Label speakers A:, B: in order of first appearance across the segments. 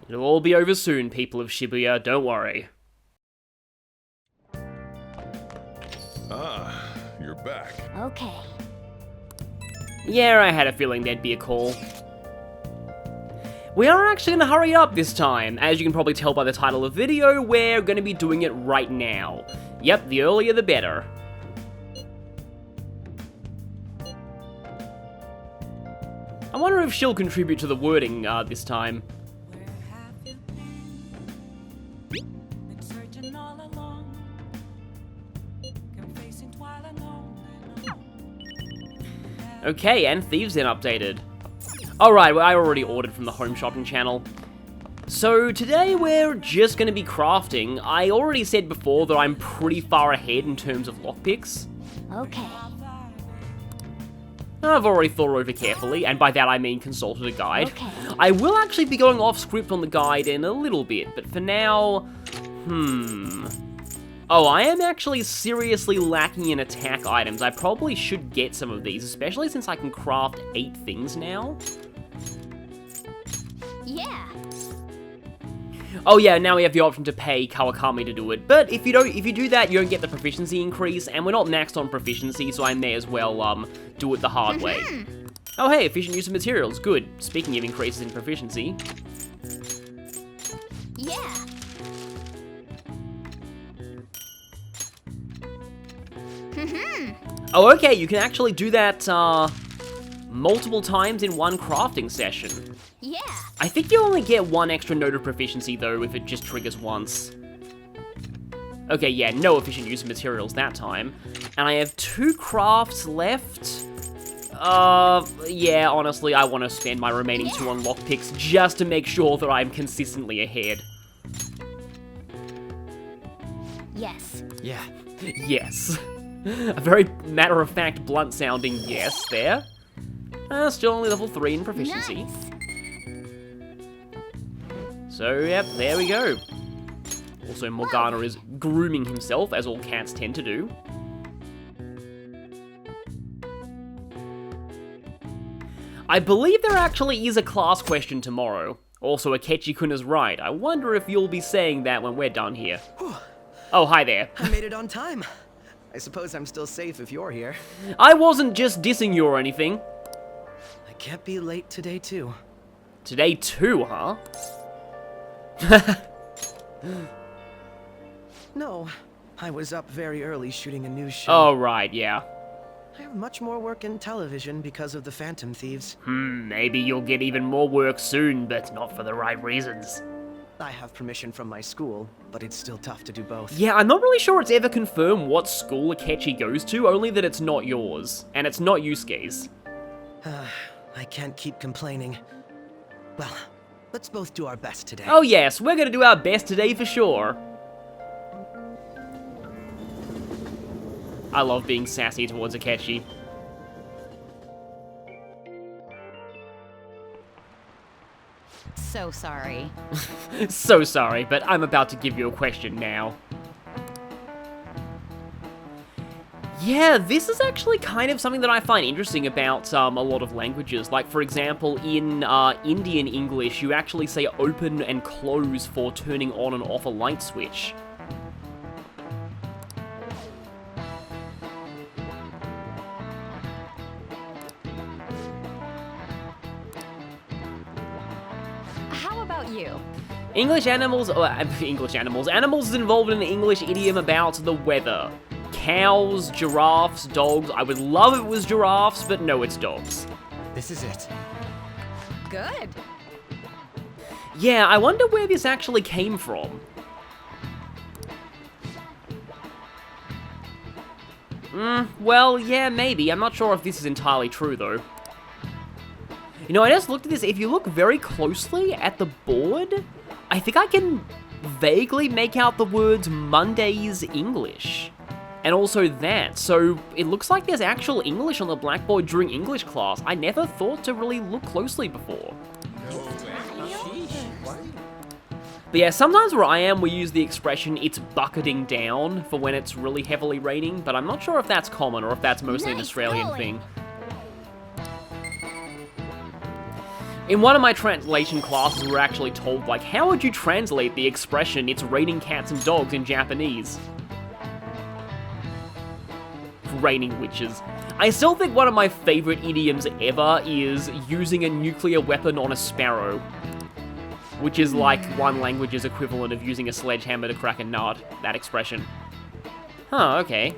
A: It'll all be over soon, people of Shibuya, don't worry.
B: Ah, you're back.
C: Okay.
A: Yeah, I had a feeling there'd be a call. We are actually going to hurry up this time. As you can probably tell by the title of the video, we're going to be doing it right now. Yep, the earlier the better. I wonder if she'll contribute to the wording this time. Okay, and Thieves Inn updated. Alright, well, I already ordered from the home shopping channel. So today we're just going to be crafting. I already said before that I'm pretty far ahead in terms of lockpicks.
C: Okay.
A: I've already thought over carefully, and by that I mean consulted a guide.
C: Okay.
A: I will actually be going off script on the guide in a little bit, but for now, Oh, I am actually seriously lacking in attack items. I probably should get some of these, especially since I can craft 8 things now.
C: Yeah.
A: Oh yeah, now we have the option to pay Kawakami to do it. But if you do that, you don't get the proficiency increase, and we're not maxed on proficiency, so I may as well do it the hard way. Oh hey, efficient use of materials, good. Speaking of increases in proficiency.
C: Yeah.
A: Oh okay, you can actually do that multiple times in one crafting session.
C: Yeah.
A: I think you only get 1 extra note of proficiency though if it just triggers once. Okay, yeah, no efficient use of materials that time. And I have 2 crafts left. Yeah, honestly, I want to spend my remaining 2 on lockpicks just to make sure that I'm consistently ahead.
C: Yes.
D: Yeah.
A: Yes. A very matter-of-fact, blunt-sounding yes there. Still only level 3 in proficiency.
C: Nice.
A: So, yep, there we go. Also, Morgana is grooming himself, as all cats tend to do. I believe there actually is a class question tomorrow. Also, Akechi-kun is right. I wonder if you'll be saying that when we're done here. Oh, hi there.
D: I made it on time. I suppose I'm still safe if you're here.
A: I wasn't just dissing you or anything.
D: I can't be late today, too.
A: Today too, huh?
D: No, I was up very early shooting a news show.
A: Oh, right, yeah.
D: I have much more work in television because of the Phantom Thieves.
A: Maybe you'll get even more work soon, but not for the right reasons.
D: I have permission from my school, but it's still tough to do both.
A: Yeah, I'm not really sure it's ever confirmed what school Akechi goes to, only that it's not yours. And it's not Yusuke's.
D: I can't keep complaining. Well, let's both do our best today.
A: Oh yes, we're gonna do our best today for sure. I love being sassy towards Akechi.
C: So sorry.
A: So sorry, but I'm about to give you a question now. Yeah, this is actually kind of something that I find interesting about a lot of languages. Like, for example, in Indian English, you actually say open and close for turning on and off a light switch.
C: How about you?
A: Animals is involved in an English idiom about the weather. Cows, giraffes, dogs. I would love if it was giraffes, but no, it's dogs.
D: This is it.
C: Good.
A: Yeah, I wonder where this actually came from. Well, yeah, maybe. I'm not sure if this is entirely true, though. You know, I just looked at this. If you look very closely at the board, I think I can vaguely make out the words Monday's English. And also that. So it looks like there's actual English on the blackboard during English class. I never thought to really look closely before. But yeah, sometimes where I am, we use the expression, it's bucketing down for when it's really heavily raining, but I'm not sure if that's common or if that's mostly an
C: Nice
A: Australian
C: going.
A: thing. In one of my translation classes, we were actually told, like, how would you translate the expression, "it's raining cats and dogs" in Japanese? Raining witches. I still think one of my favorite idioms ever is using a nuclear weapon on a sparrow. Which is like one language's equivalent of using a sledgehammer to crack a nut. That expression. Huh, okay.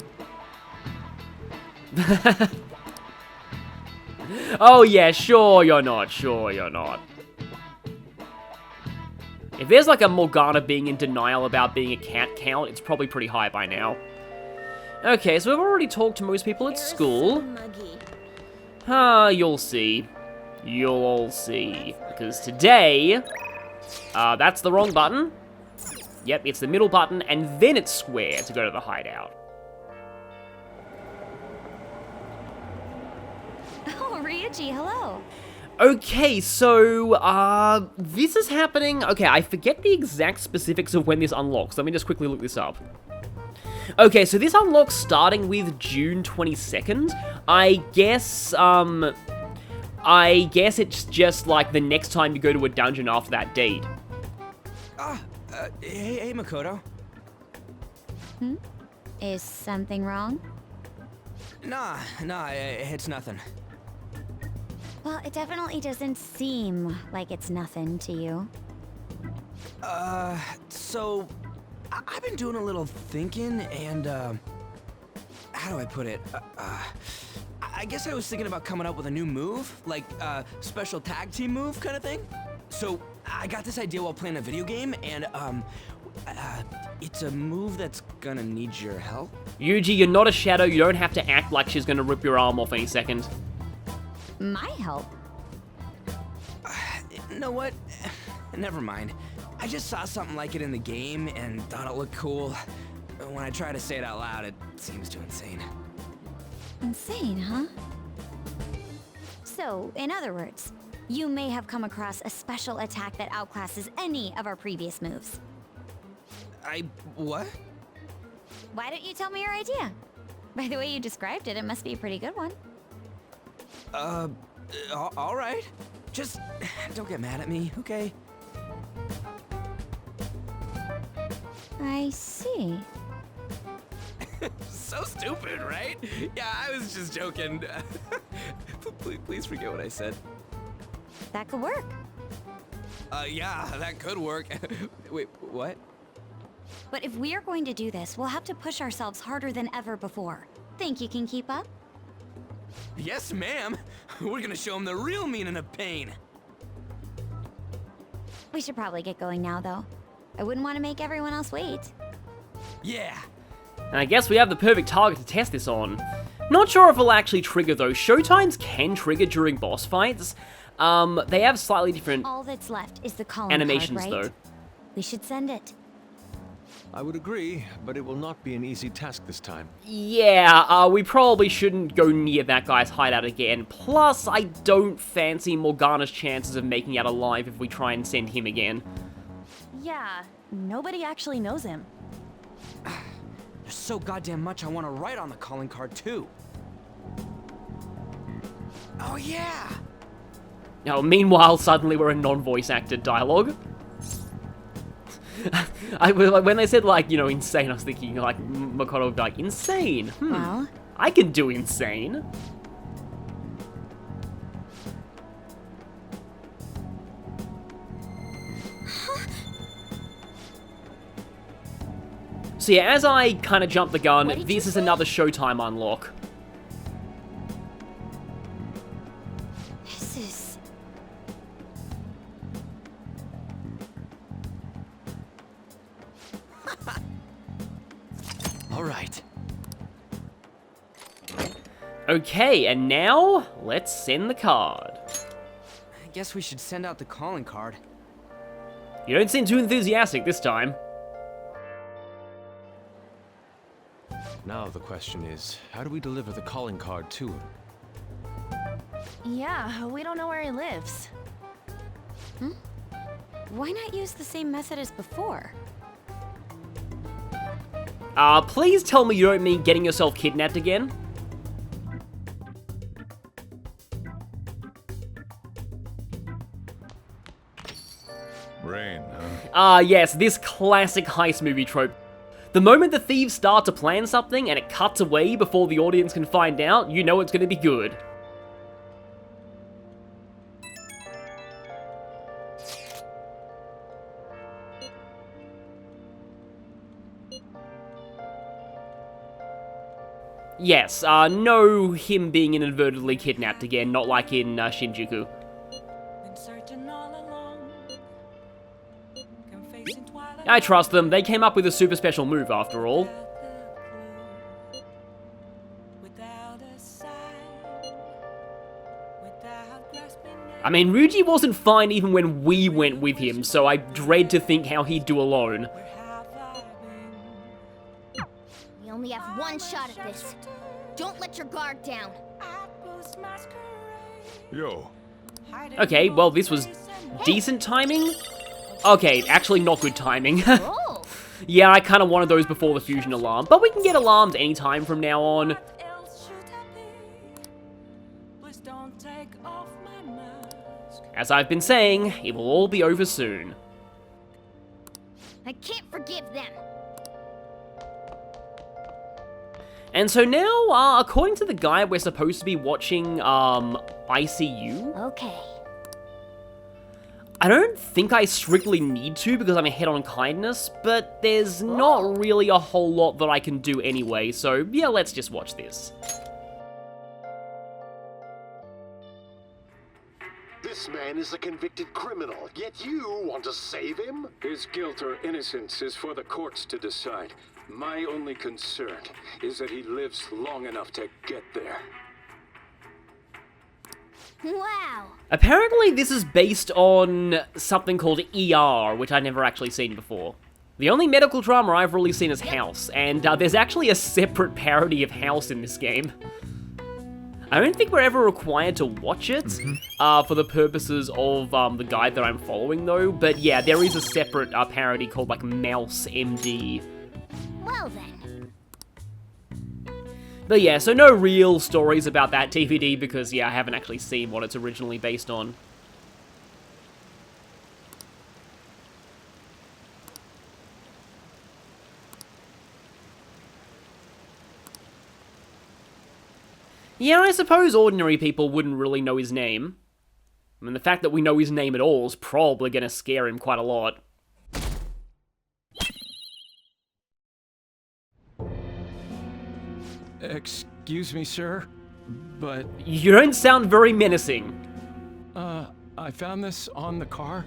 A: Oh yeah, sure you're not, sure you're not. If there's like a Morgana being in denial about being a cat count, it's probably pretty high by now. Okay, so we've already talked to most people at school. You'll see. You'll all see. Because today... that's the wrong button. Yep, it's the middle button, and then it's square to go to the hideout.
C: Oh, Ryuji, hello.
A: Okay, so, this is happening... Okay, I forget the exact specifics of when this unlocks. Let me just quickly look this up. Okay, so this unlocks starting with June 22nd. I guess it's just, like, the next time you go to a dungeon after that date.
D: Hey, Makoto.
C: Is something wrong?
D: Nah, it's nothing.
C: Well, it definitely doesn't seem like it's nothing to you.
D: So... I've been doing a little thinking, and, how do I put it? I guess I was thinking about coming up with a new move, like a special tag team move kind of thing. So, I got this idea while playing a video game, and, it's a move that's gonna need your help.
A: Yuji, you're not a shadow, you don't have to act like she's gonna rip your arm off any second.
C: My help?
D: You know what? Never mind. I just saw something like it in the game and thought it looked cool. When I try to say it out loud, it seems too insane.
C: Insane, huh? So, in other words, you may have come across a special attack that outclasses any of our previous moves.
D: What?
C: Why don't you tell me your idea? By the way you described it, it must be a pretty good one.
D: All right. Just don't get mad at me, okay?
C: I see.
D: So stupid, right? Yeah, I was just joking. Please forget what I said.
C: That could work.
D: Yeah, that could work. Wait, what?
C: But if we are going to do this, we'll have to push ourselves harder than ever before. Think you can keep up?
D: Yes, ma'am. We're gonna show him the real meaning of pain.
C: We should probably get going now, though. I wouldn't want to make everyone else wait.
D: Yeah.
A: And I guess we have the perfect target to test this on. Not sure if it'll actually trigger though. Showtimes can trigger during boss fights. They have slightly different
C: All that's left is the calling
A: animations
C: card, right?
A: though.
C: We should send it.
B: I would agree, but it will not be an easy task this time.
A: Yeah, we probably shouldn't go near that guy's hideout again. Plus, I don't fancy Morgana's chances of making it alive if we try and send him again.
E: Yeah, nobody actually knows him.
D: There's so goddamn much I want to write on the calling card, too. Oh, yeah.
A: Now, meanwhile, suddenly we're in non-voice acted dialogue. When they said, like, you know, insane, I was thinking, like, Makoto would be like, insane?
C: Well?
A: I can do insane. So yeah, as I kind of jump the gun,
C: What did
A: this
C: you
A: is
C: say?
A: another Showtime unlock.
C: This is...
B: All right.
A: Okay, and now, let's send the card.
D: I guess we should send out the calling card.
A: You don't seem too enthusiastic this time.
B: Now the question is, how do we deliver the calling card to him?
E: Yeah, we don't know where he lives.
C: Why not use the same method as before?
A: Please tell me you don't mean getting yourself kidnapped again?
F: brain, huh?
A: Ah, yes, this classic heist movie trope. The moment the thieves start to plan something and it cuts away before the audience can find out, you know it's going to be good. Yes, no him being inadvertently kidnapped again, not like in Shinjuku. I trust them, they came up with a super special move after all. I mean, Ryuji wasn't fine even when we went with him, so I dread to think how he'd do alone.
G: We only have one shot at this. Don't let your guard down.
F: Yo,
A: Okay, well, this was decent timing? Okay, actually not good timing.
G: Oh,
A: Yeah, I kind of wanted those before the fusion alarm, but we can get alarms anytime from now on. As I've been saying, it will all be over soon.
G: I can't forgive them.
A: And so now, according to the guide, we're supposed to be watching, ICU?
G: Okay.
A: I don't think I strictly need to because I'm ahead on kindness, but there's not really a whole lot that I can do anyway, so yeah, let's just watch this.
H: This man is a convicted criminal, yet you want to save him?
I: His guilt or innocence is for the courts to decide. My only concern is that he lives long enough to get there.
G: Wow.
A: Apparently this is based on something called ER, which I've never actually seen before. The only medical drama I've really seen is House, and there's actually a separate parody of House in this game. I don't think we're ever required to watch it for the purposes of the guide that I'm following though, but yeah, there is a separate parody called like Mouse MD.
G: Well then.
A: But yeah, so no real stories about that DVD because yeah, I haven't actually seen what it's originally based on. Yeah, I suppose ordinary people wouldn't really know his name. I mean, the fact that we know his name at all is probably gonna scare him quite a lot.
J: Excuse me, sir, but
A: You don't sound very menacing.
J: I found this on the car.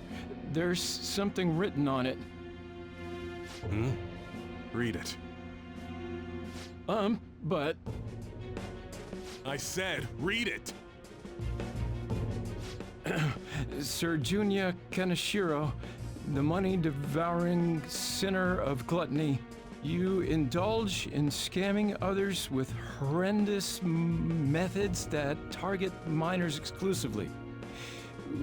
J: There's something written on it.
F: read it.
J: But
F: I said, read it!
J: Sir Junya Kaneshiro, the money-devouring sinner of gluttony, you indulge in scamming others with horrendous methods that target minors exclusively.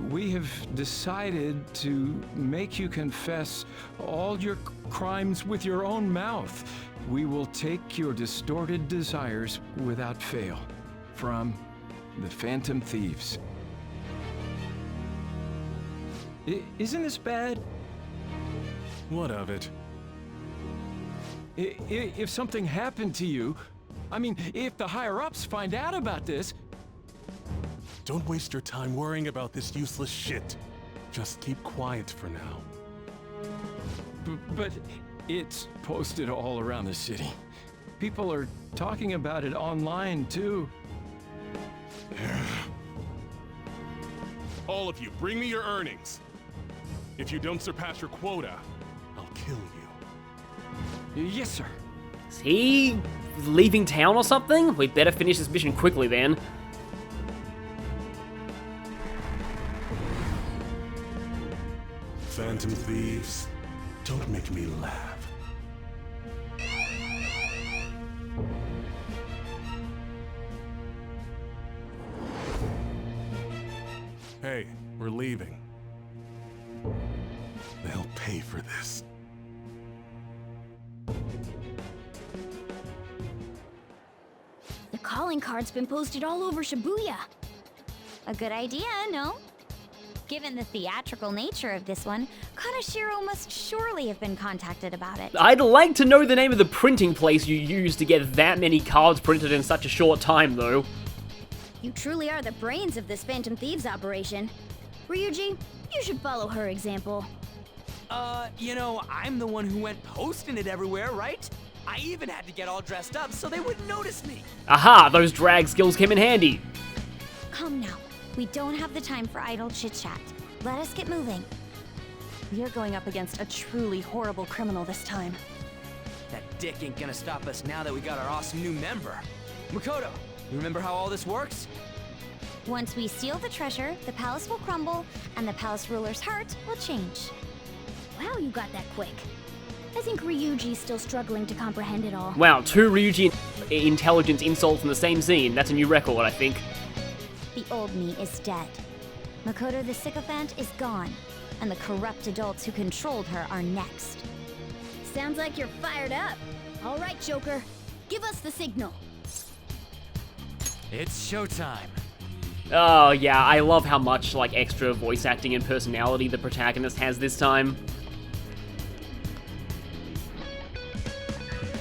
J: We have decided to make you confess all your crimes with your own mouth. We will take your distorted desires without fail. From the Phantom Thieves. Isn't this bad?
F: What of it?
J: If something happened to you, I mean, if the higher-ups find out about this...
F: Don't waste your time worrying about this useless shit. Just keep quiet for now.
J: But it's posted all around the city. People are talking about it online, too.
F: All of you, bring me your earnings. If you don't surpass your quota, I'll kill you.
J: Yes, sir.
A: Is he leaving town or something? We'd better finish this mission quickly then.
F: Phantom Thieves, don't make me laugh. Hey, we're leaving. They'll pay for this.
G: The calling card's been posted all over Shibuya.
C: A good idea, no? Given the theatrical nature of this one, Kaneshiro must surely have been contacted about it.
A: I'd like to know the name of the printing place you used to get that many cards printed in such a short time, though.
G: You truly are the brains of this Phantom Thieves operation. Ryuji, you should follow her example.
D: You know, I'm the one who went posting it everywhere, right? I even had to get all dressed up so they wouldn't notice me.
A: Aha, those drag skills came in handy.
C: Come now. We don't have the time for idle chit-chat. Let us get moving.
E: We are going up against a truly horrible criminal this time.
D: That dick ain't gonna stop us now that we got our awesome new member. Makoto, you remember how all this works?
C: Once we steal the treasure, the palace will crumble, and the palace ruler's heart will change.
G: Wow, you got that quick. I think Ryuji's still struggling to comprehend it all.
A: Wow, 2 Ryuji intelligence insults in the same scene. That's a new record, I think.
C: The old me is dead. Makoto the sycophant is gone, and the corrupt adults who controlled her are next.
G: Sounds like you're fired up. All right, Joker. Give us the signal.
D: It's showtime.
A: Oh yeah, I love how much like extra voice acting and personality the protagonist has this time.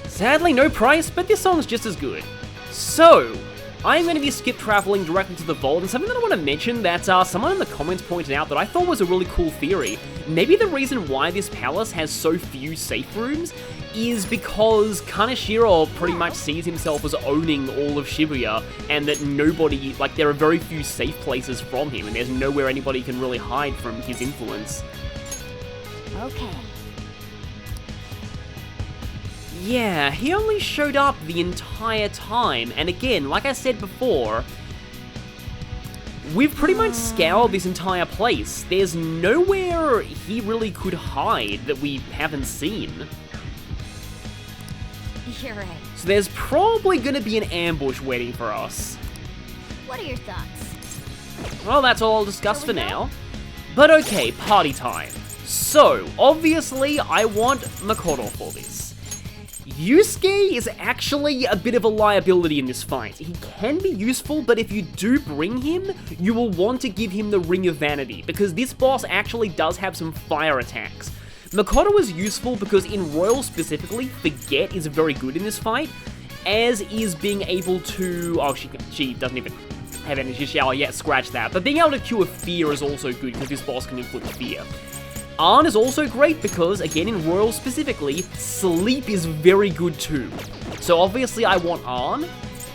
A: Sadly, no price, but this song's just as good. So, I'm going to be skip traveling directly to the vault, and something that I want to mention that someone in the comments pointed out that I thought was a really cool theory. Maybe the reason why this palace has so few safe rooms is because Kaneshiro pretty much sees himself as owning all of Shibuya, and that nobody, like, there are very few safe places from him, and there's nowhere anybody can really hide from his influence.
G: Okay.
A: Yeah, he only showed up the entire time, and again, like I said before, we've pretty much scoured this entire place. There's nowhere he really could hide that we haven't seen.
C: You're right.
A: So there's probably gonna be an ambush waiting for us.
G: What are your thoughts?
A: Well, that's all I'll discuss for now. But okay, party time. So, obviously, I want Makoto for this. Yusuke is actually a bit of a liability in this fight. He can be useful, but if you do bring him, you will want to give him the Ring of Vanity, because this boss actually does have some fire attacks. Makoto is useful because in Royal specifically, Forget is very good in this fight, as is being able to... Oh, she doesn't even have energy shower yet, scratch that. But being able to cure Fear is also good, because this boss can inflict Fear. Arn is also great because, again in Royal specifically, Sleep is very good too. So obviously I want Arn,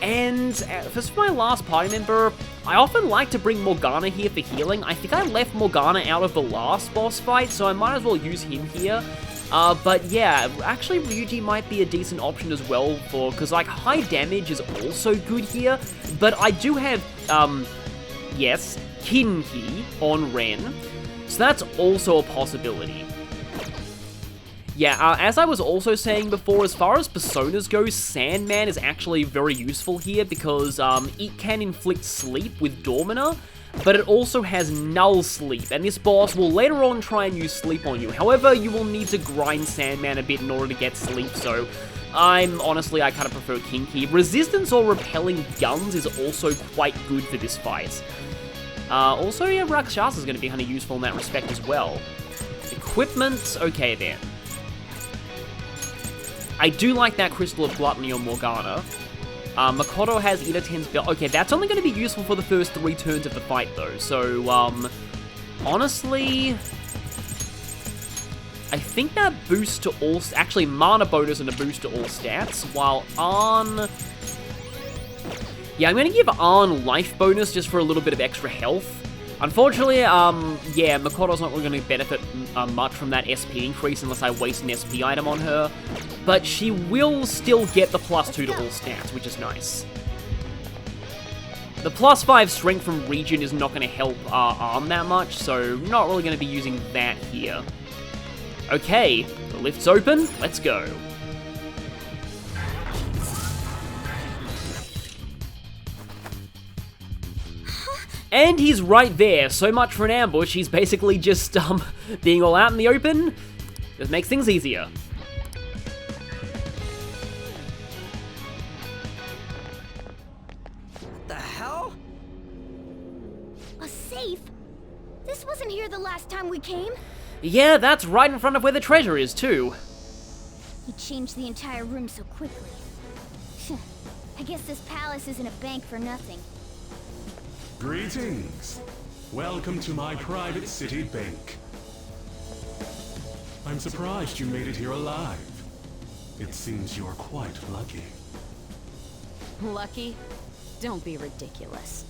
A: and for my last party member, I often like to bring Morgana here for healing. I think I left Morgana out of the last boss fight, so I might as well use him here. But yeah, actually Ryuji might be a decent option as well for, because like high damage is also good here, but I do have, yes, Kinki on Ren. So that's also a possibility. Yeah, as I was also saying before, as far as personas go, Sandman is actually very useful here because it can inflict sleep with Dormina, but it also has null sleep, and this boss will later on try and use sleep on you. However, you will need to grind Sandman a bit in order to get sleep, so honestly, I kind of prefer Kinki. Resistance or repelling guns is also quite good for this fight. Also, yeah, Rakshasa is going to be kind of useful in that respect as well. Equipment, okay then. I do like that Crystal of Gluttony on Morgana. Makoto has Ida-Ten's belt. Okay, that's only going to be useful for the first 3 turns of the fight though, so, honestly, I think that boost to all, actually mana bonus and a boost to all stats, while Arn... Yeah, I'm gonna give Arn life bonus just for a little bit of extra health. Unfortunately, yeah, Makoto's not really gonna benefit much from that SP increase unless I waste an SP item on her. But she will still get the +2 to all stats, which is nice. The +5 strength from Region is not gonna help Arn that much, so not really gonna be using that here. Okay, the lift's open, let's go. And he's right there. So much for an ambush. He's basically just, being all out in the open. Just makes things easier.
D: What the hell?
G: A safe? This wasn't here the last time we came.
A: Yeah, that's right in front of where the treasure is, too.
G: He changed the entire room so quickly. I guess this palace isn't a bank for nothing.
F: Greetings. Welcome to my private city bank. I'm surprised you made it here alive. It seems you're quite lucky.
E: Lucky? Don't be ridiculous.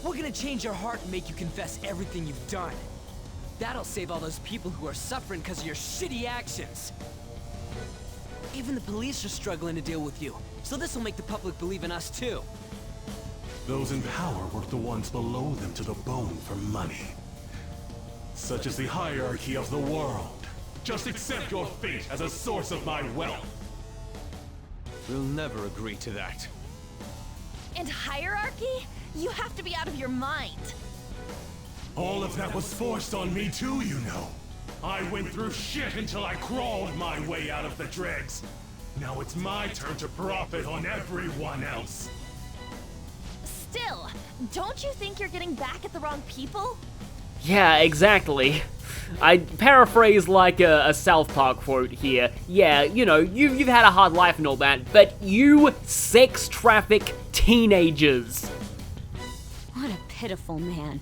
D: We're gonna change your heart and make you confess everything you've done. That'll save all those people who are suffering because of your shitty actions. Even the police are struggling to deal with you, so this will make the public believe in us too.
F: Those in power work the ones below them to the bone for money. Such is the hierarchy of the world. Just accept your fate as a source of my wealth.
B: We'll never agree to that.
E: And hierarchy? You have to be out of your mind.
F: All of that was forced on me too, you know. I went through shit until I crawled my way out of the dregs. Now it's my turn to profit on everyone else.
E: Still, don't you think you're getting back at the wrong people?
A: Yeah, exactly. I paraphrase like a South Park quote here. Yeah, you know, you've had a hard life and all that, but you sex traffic teenagers.
C: What a pitiful man.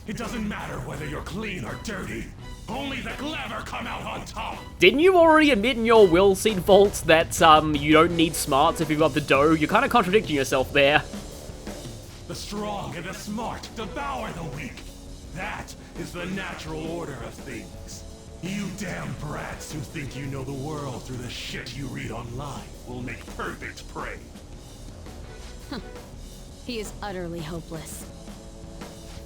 F: It doesn't matter whether you're clean or dirty. Only the clever come out on top.
A: Didn't you already admit in your will seed vaults that you don't need smarts if you've got the dough? You're kind of contradicting yourself there.
F: The strong and the smart devour the weak. That is the natural order of things. You damn brats who think you know the world through the shit you read online will make perfect prey.
C: He is utterly hopeless.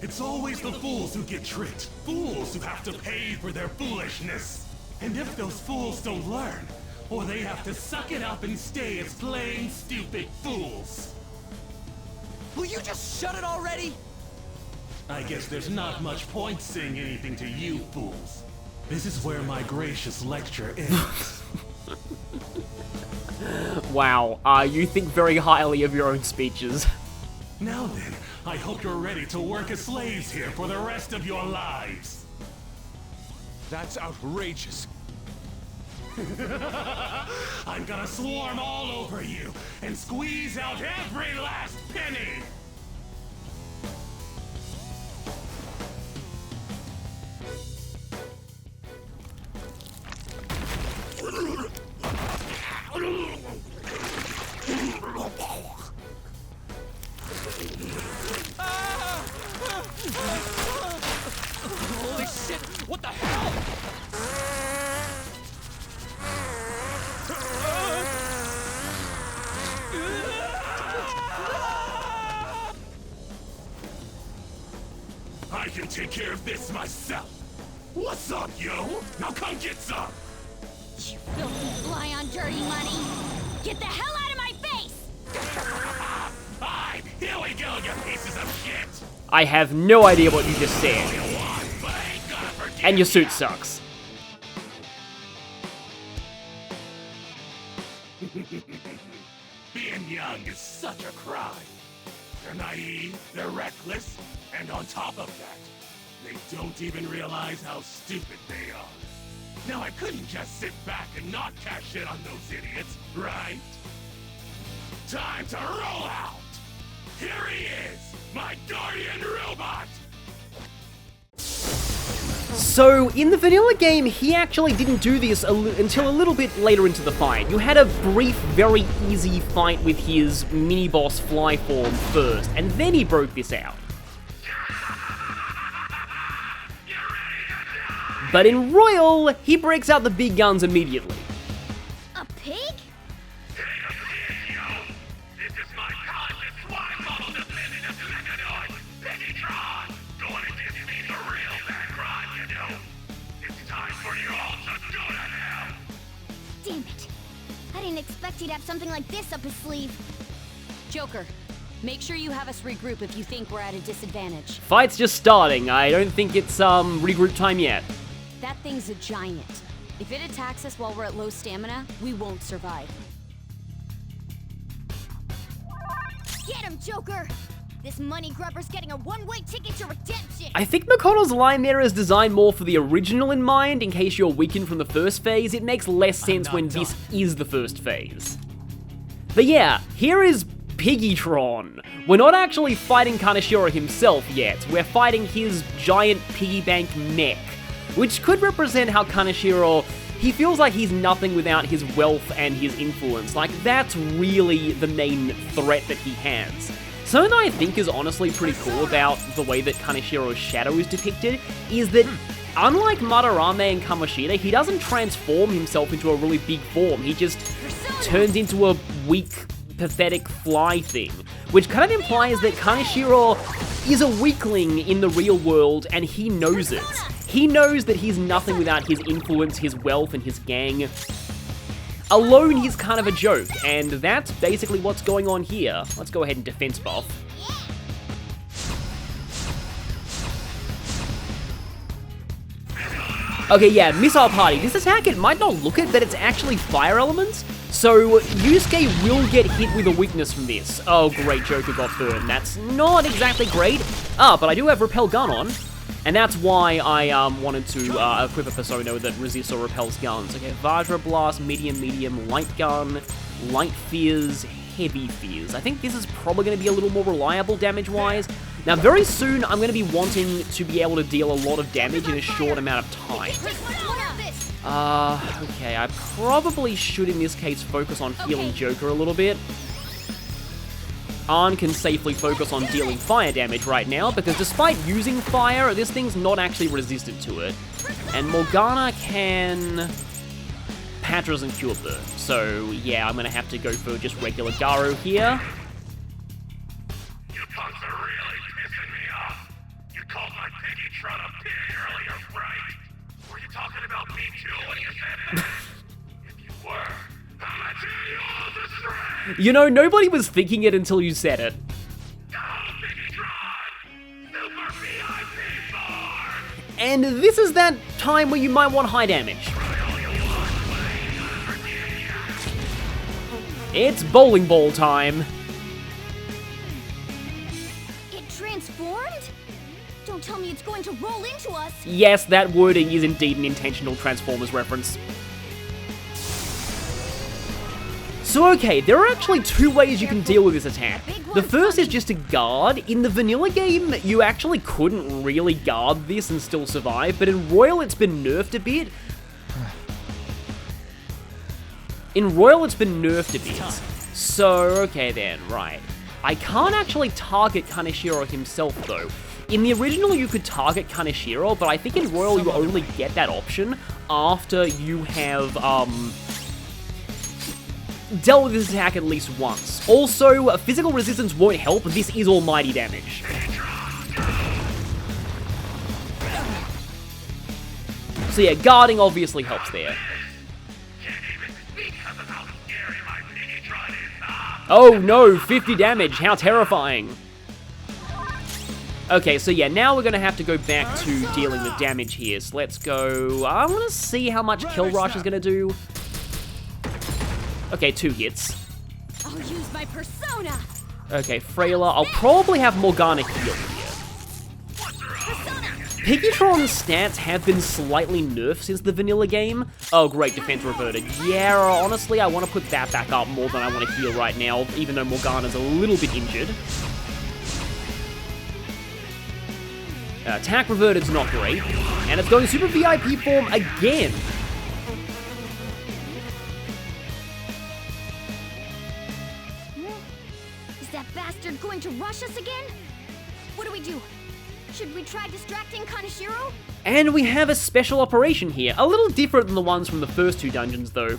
F: It's always the fools who get tricked. Fools who have to pay for their foolishness. And if those fools don't learn, or they have to suck it up and stay as plain stupid fools.
D: Will you just shut it already?
F: I guess there's not much point saying anything to you fools. This is where my gracious lecture ends.
A: Wow, you think very highly of your own speeches.
F: Now then, I hope you're ready to work as slaves here for the rest of your lives.
B: That's outrageous.
F: I'm gonna swarm all over you and squeeze out every last penny!
D: Holy shit! What the hell?
F: I can take care of this myself. What's up, yo? Now come get some!
G: You filthy fly on dirty money! Get the hell out of my face!
F: Fine, here we go, you pieces of shit!
A: I have no idea what you just said. And your suit sucks.
F: Being young is such a crime. They're naive, they're reckless, and on top of that, they don't even realize how stupid they are. Now I couldn't just sit back and not cash in on those idiots, right? Time to roll out! Here he is, my guardian robot!
A: So, in the vanilla game, he actually didn't do this until a little bit later into the fight. You had a brief, very easy fight with his mini-boss Flyform first, and then he broke this out. But in Royal, he breaks out the big guns immediately.
G: A pig? Damn it. I didn't expect he'd have something like this up his sleeve.
C: Joker, make sure you have us regroup if you think we're at a disadvantage.
A: Fight's just starting. I don't think it's regroup time yet.
C: That thing's a giant. If it attacks us while we're at low stamina, we won't survive.
G: Get him, Joker! This money grubber's getting a one-way ticket to redemption!
A: I think Makoto's line there is designed more for the original in mind, in case you're weakened from the first phase. It makes less sense when this is the first phase. But yeah, here is Piggytron. We're not actually fighting Kaneshiro himself yet, we're fighting his giant piggy bank mech, which could represent how Kaneshiro, he feels like he's nothing without his wealth and his influence. Like, that's really the main threat that he has. Something that I think is honestly pretty cool about the way that Kaneshiro's shadow is depicted is that, unlike Madarame and Kamoshida, he doesn't transform himself into a really big form. He just turns into a weak, pathetic fly thing, which kind of implies that Kaneshiro is a weakling in the real world, and he knows it. He knows that he's nothing without his influence, his wealth, and his gang. Alone, he's kind of a joke, and that's basically what's going on here. Let's go ahead and defense buff. Okay, yeah, Missile Party. This attack, it might not look it, but it's actually fire elements. So, Yusuke will get hit with a weakness from this. Oh, great, Joker got burned. That's not exactly great. But I do have Repel Gun on. And that's why I wanted to equip a Persona that resists or repels guns. Okay, Vajra Blast, medium, light gun, light fears, heavy fears. I think this is probably going to be a little more reliable damage-wise. Now, very soon, I'm going to be wanting to be able to deal a lot of damage in a short amount of time. Okay, I probably should, in this case, focus on healing Joker a little bit. Arn can safely focus on dealing fire damage right now, because despite using fire, this thing's not actually resistant to it. And Morgana can Patras and Cure Burn. So yeah, I'm gonna have to go for just regular Garu here.
F: You punks are really pissing me off. You called my Piggytron a pig earlier, right? Were you talking about me too when you said it? If you were, I'm gonna tear you all to shreds.
A: You know, nobody was thinking it until you said it. And this is that time where you might want high damage. It's bowling ball time.
G: It transformed? Don't tell me it's going to roll into us.
A: Yes, that wording is indeed an intentional Transformers reference. So okay, there are actually two ways you can deal with this attack. The first is just to guard. In the vanilla game, you actually couldn't really guard this and still survive, but in Royal it's been nerfed a bit. So, okay then, right. I can't actually target Kaneshiro himself though. In the original you could target Kaneshiro, but I think in Royal you only get that option after you have, dealt with this attack at least once. Also, physical resistance won't help, this is almighty damage. So yeah, guarding obviously helps there. Oh no, 50 damage, how terrifying. Okay, so yeah, now we're gonna have to go back to dealing with damage here. So let's go, I wanna see how much Kill Rush is gonna do. Okay, 2 hits.
E: I'll use my persona.
A: Okay, Frayla. I'll probably have Morgana heal here. Piggytron's stats have been slightly nerfed since the vanilla game. Oh, great, defense reverted. Yeah, honestly, I want to put that back up more than I want to heal right now, even though Morgana's a little bit injured. Attack reverted's not great. And it's going Super VIP form again.
G: Is that bastard going to rush us again? What do we do? Should we try distracting Kaneshiro?
A: And we have a special operation here. A little different than the ones from the first 2 dungeons, though.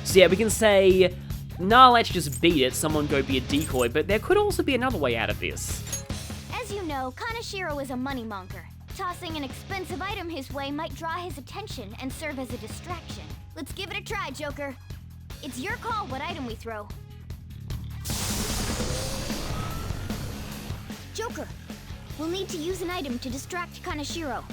A: So yeah, we can say, nah, let's just beat it, someone go be a decoy, but there could also be another way out of this.
G: As you know, Kaneshiro is a moneymonger. Tossing an expensive item his way might draw his attention and serve as a distraction. Let's give it a try, Joker. It's your call what item we throw. Joker, we'll need to use an item to distract Kaneshiro.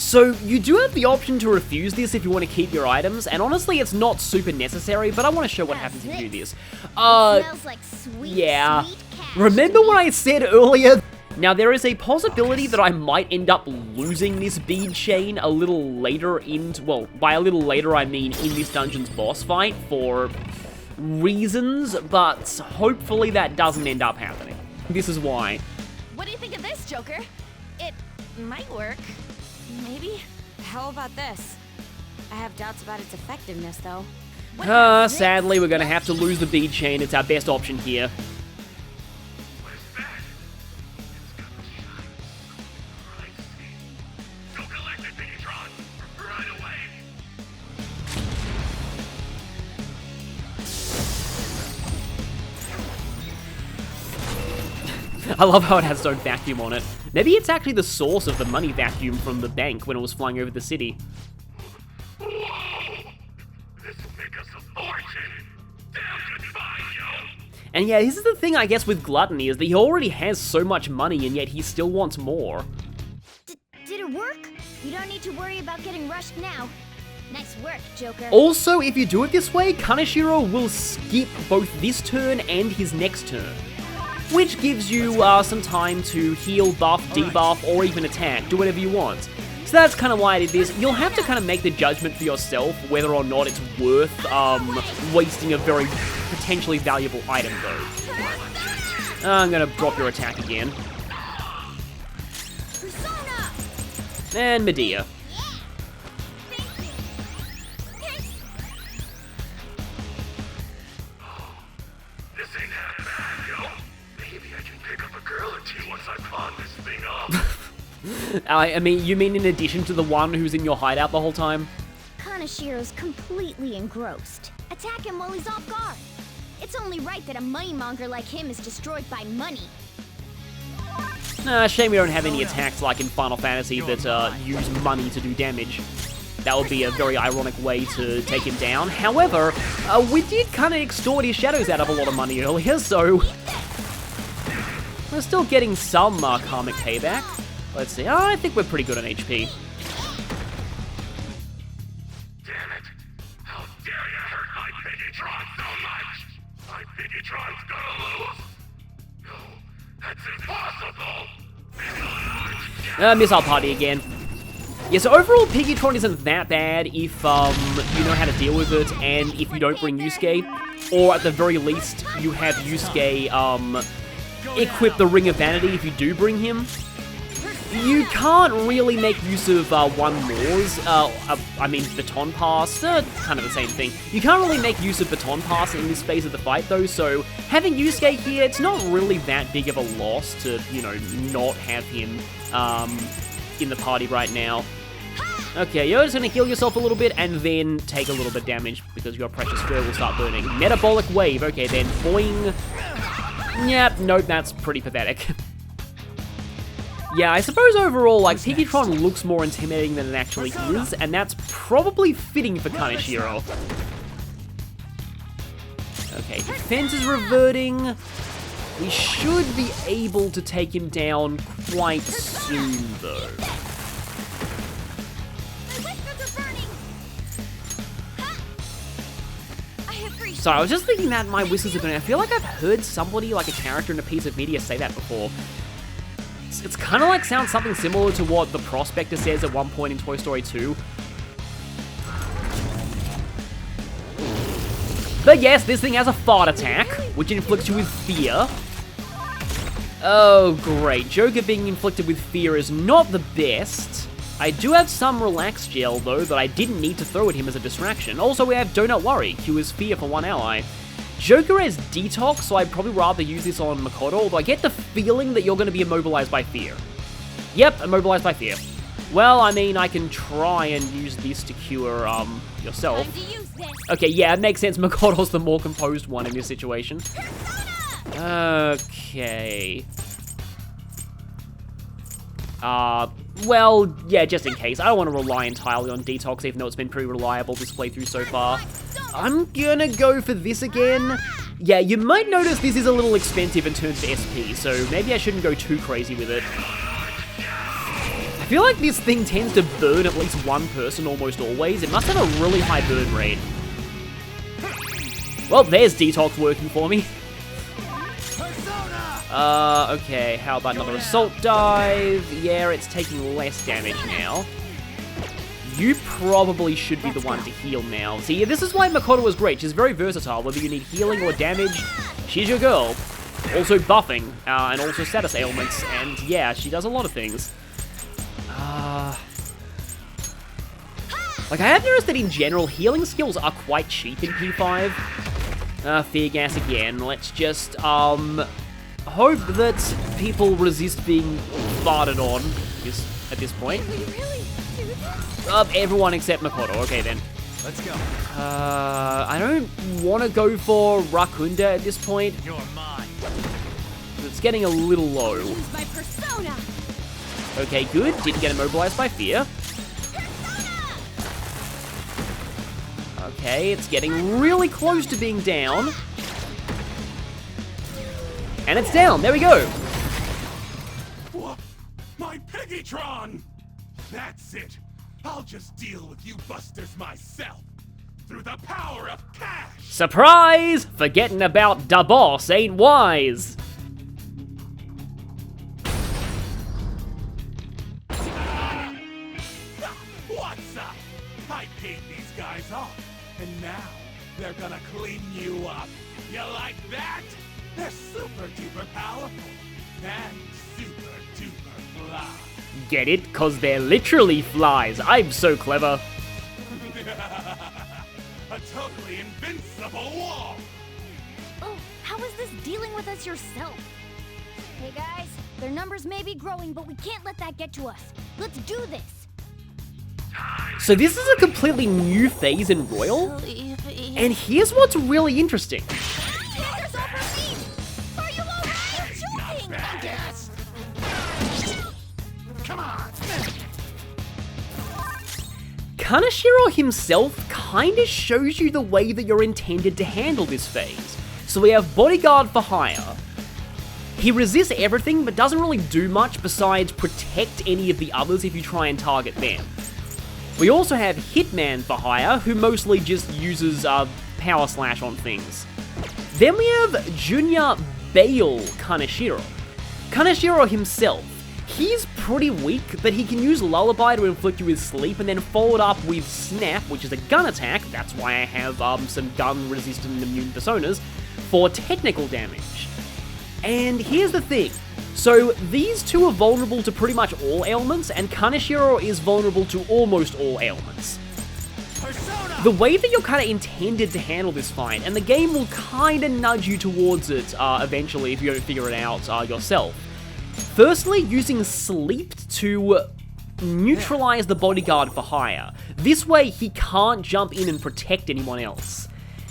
A: So you do have the option to refuse this if you want to keep your items, and honestly it's not super necessary, but I want to show what happens if you do this.
G: Smells like sweet,
A: Yeah.
G: sweet cash.
A: Remember what I said earlier? Now, there is a possibility that I might end up losing this bead chain a little later into, well, by a little later I mean in this dungeon's boss fight for reasons, but hopefully that doesn't end up happening. This is why.
E: What do you think of this, Joker? It might work. Maybe?
K: How about this? I have doubts about its effectiveness, though.
A: Sadly, we're gonna have to lose the bead chain. It's our best option here. I love how it has no vacuum on it. Maybe it's actually the source of the money vacuum from the bank when it was flying over the city.
F: This will make us a fortune. Damn goodbye, yo.
A: And yeah, this is the thing, I guess, with Gluttony, is that he already has so much money, and yet he still wants more.
G: Did it work? You don't need to worry about getting rushed now. Nice work, Joker.
A: Also, if you do it this way, Kaneshiro will skip both this turn and his next turn, which gives you some time to heal, buff, debuff, or even attack. Do whatever you want. So that's kind of why I did this. You'll have to kind of make the judgment for yourself whether or not it's worth wasting a very potentially valuable item, though. I'm gonna drop your attack again. And Medea.
F: This ain't half bad, yo. Maybe I can pick up a girl or two once I pawn this thing off.
A: I mean, you mean in addition to the one who's in your hideout the whole time?
G: Kaneshiro's completely engrossed. Attack him while he's off guard. It's only right that a moneymonger like him is destroyed by money.
A: Shame we don't have any attacks like in Final Fantasy that use money to do damage. That would be a very ironic way to take him down. However, we did kind of extort his shadows out of a lot of money earlier, so we're still getting some karmic payback. Let's see. I think we're pretty good on HP.
F: Damn it. How dare you hurt my Piggytron so much? My Piggytron's gonna lose. No, that's impossible.
A: Missile Party again. Yeah, so overall, Piggytron isn't that bad if you know how to deal with it, and if you don't bring Yusuke, or at the very least, you have Yusuke equip the Ring of Vanity if you do bring him. You can't really make use of one more's, I mean Baton Pass, kind of the same thing. You can't really make use of Baton Pass in this phase of the fight though, so having Yusuke here, it's not really that big of a loss to, you know, not have him in the party right now. Okay, you're just gonna heal yourself a little bit and then take a little bit of damage because your precious fur will start burning. Metabolic Wave, okay then, boing. Yep, nope, that's pretty pathetic. Yeah, I suppose overall, like, Piggytron looks more intimidating than it actually is, and that's probably fitting for Kaneshiro. Okay, defense is reverting. We should be able to take him down quite soon, though. Sorry, I was just thinking that my whiskers are burning. I feel like I've heard somebody, like a character in a piece of media, say that before. It's kind of like sounds something similar to what the Prospector says at one point in Toy Story 2. But yes, this thing has a fart attack, which inflicts you with fear. Oh, great. Joker being inflicted with fear is not the best. I do have some Relax Gel, though, that I didn't need to throw at him as a distraction. Also, we have Don't Worry, cures fear for one ally. Joker has Detox, so I'd probably rather use this on Makoto, although I get the feeling that you're going to be immobilized by fear. Yep, immobilized by fear. Well, I mean, I can try and use this to cure, yourself. Okay, yeah, it makes sense. Makoto's the more composed one in this situation. Okay. Well, yeah, just in case. I don't want to rely entirely on Detox, even though it's been pretty reliable this playthrough so far. I'm gonna go for this again. Yeah, you might notice this is a little expensive in terms of SP, so maybe I shouldn't go too crazy with it. I feel like this thing tends to burn at least one person almost always. It must have a really high burn rate. Well, there's Detox working for me. Okay, how about another Assault Dive? Yeah, it's taking less damage now. You probably should be the one to heal now. See, this is why Makoto is great. She's very versatile. Whether you need healing or damage, she's your girl. Also buffing, and also status ailments, and yeah, she does a lot of things. Like, I have noticed that in general, healing skills are quite cheap in P5. Fear gas again. Let's just, hope that people resist being farted on at this point. Everyone except Makoto. Okay, then.
B: Let's go.
A: I don't want to go for Rakunda at this point.
B: You're mine.
A: It's getting a little low.
E: Use my persona.
A: Okay, good. Didn't get immobilized by fear. Okay, it's getting really close to being down. And it's down. There we go.
F: What? My Piggytron! That's it. I'll just deal with you busters myself. Through the power of cash!
A: Surprise! Forgetting about da boss ain't wise.
F: What's up? I paid these guys off, and now they're gonna clean you up. You like that? They're super duper powerful and super duper fly.
A: Get it? 'Cause they're literally flies. I'm so clever.
F: A totally invincible wall.
G: Oh, how is this dealing with us yourself? Hey guys, their numbers may be growing, but we can't let that get to us. Let's do this.
A: So this is a completely new phase in Royal. And here's what's really interesting.
G: There's over me! Are you alright? Joking!
F: Come on.
A: Kaneshiro himself kinda shows you the way that you're intended to handle this phase. So we have Bodyguard for Hire. He resists everything, but doesn't really do much besides protect any of the others if you try and target them. We also have Hitman for Hire, who mostly just uses Power Slash on things. Then we have Junior Bale Kaneshiro. Kaneshiro himself. He's pretty weak, but he can use Lullaby to inflict you with sleep, and then follow it up with Snap, which is a gun attack. That's why I have some gun-resistant immune personas for technical damage. And here's the thing. So these two are vulnerable to pretty much all ailments, and Kaneshiro is vulnerable to almost all ailments. The way that you're kind of intended to handle this fight, and the game will kind of nudge you towards it eventually if you don't figure it out yourself. Firstly, using Sleep to neutralize the Bodyguard for Hire. This way, he can't jump in and protect anyone else.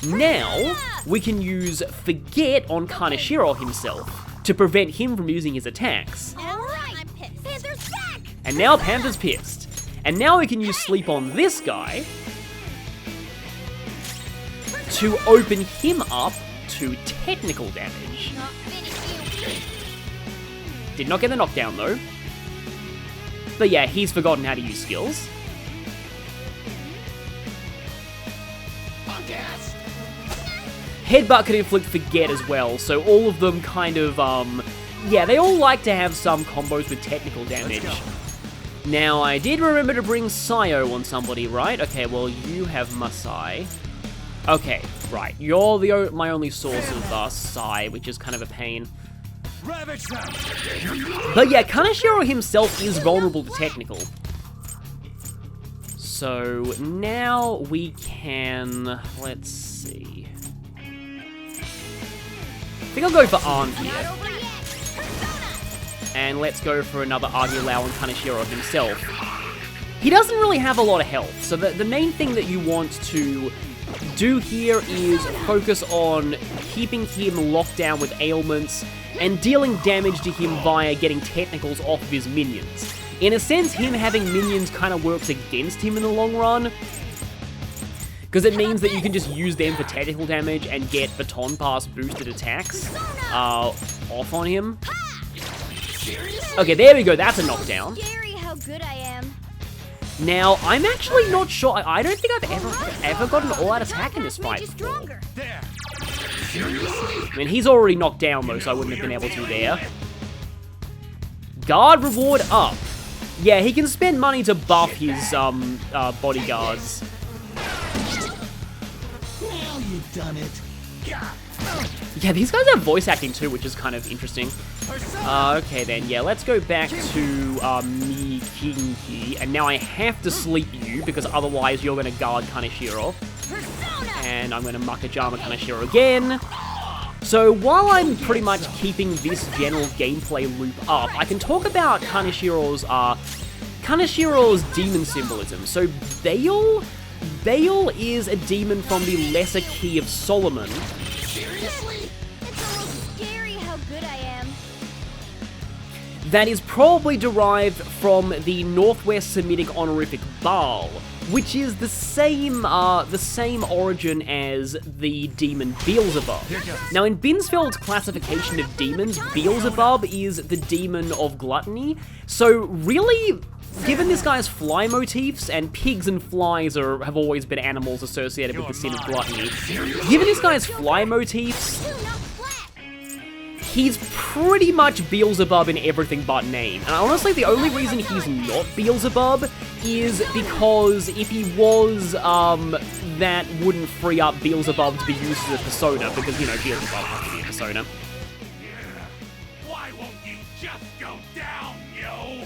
A: Now, we can use Forget on Kaneshiro himself to prevent him from using his attacks.
G: Alright, Panther's back!
A: And now Panther's pissed. And now we can use Sleep on this guy to open him up to technical damage. Did not get the knockdown though. But yeah, he's forgotten how to use skills. Headbutt can inflict Forget as well, so all of them kind of, yeah, they all like to have some combos with technical damage. Now, I did remember to bring Sayo on somebody, right? Okay, well, you have Masai. Okay, right, you're my only source of, Sai, which is kind of a pain. But yeah, Kaneshiro himself is vulnerable to technical. So now we can, let's see. I think I'll go for Arn here. And let's go for another Agilao and Kaneshiro himself. He doesn't really have a lot of health, so the main thing that you want to do here is focus on keeping him locked down with ailments and dealing damage to him via getting technicals off of his minions. In a sense, him having minions kind of works against him in the long run, because it means that you can just use them for technical damage and get Baton Pass boosted attacks off on him. Okay, there we go, that's a knockdown.
G: good I am.
A: Now, I'm actually not sure. I don't think I've ever got an all-out attack in this fight.
G: Stronger.
F: There.
A: I mean, he's already knocked down, though, so I wouldn't have been able to there. Guard reward up. Yeah, he can spend money to buff his, bodyguards.
F: Now you've done it.
A: Yeah, these guys have voice acting, too, which is kind of interesting. Okay, then, yeah, let's go back to, Mikinki. And now I have to sleep you, because otherwise you're going to guard Kaneshiro. And I'm going to Makajama Kaneshiro again. So while I'm pretty much keeping this general gameplay loop up, I can talk about Kaneshiro's demon symbolism. So Baal is a demon from the Lesser Key of Solomon.
G: Seriously? It's almost scary how good I am.
A: That is probably derived from the Northwest Semitic honorific Baal, which is the same origin as the demon Beelzebub. Now, in Binsfeld's classification of demons, Beelzebub is the demon of gluttony. So, really, given this guy's fly motifs, and pigs and flies have always been animals associated with the sin of gluttony, given this guy's fly motifs, he's pretty much Beelzebub in everything but name. And honestly, the only reason he's not Beelzebub is because if he was, that wouldn't free up Beelzebub to be used as a persona, because, you know, Beelzebub has to be a persona.
F: Why won't you just go down, yo?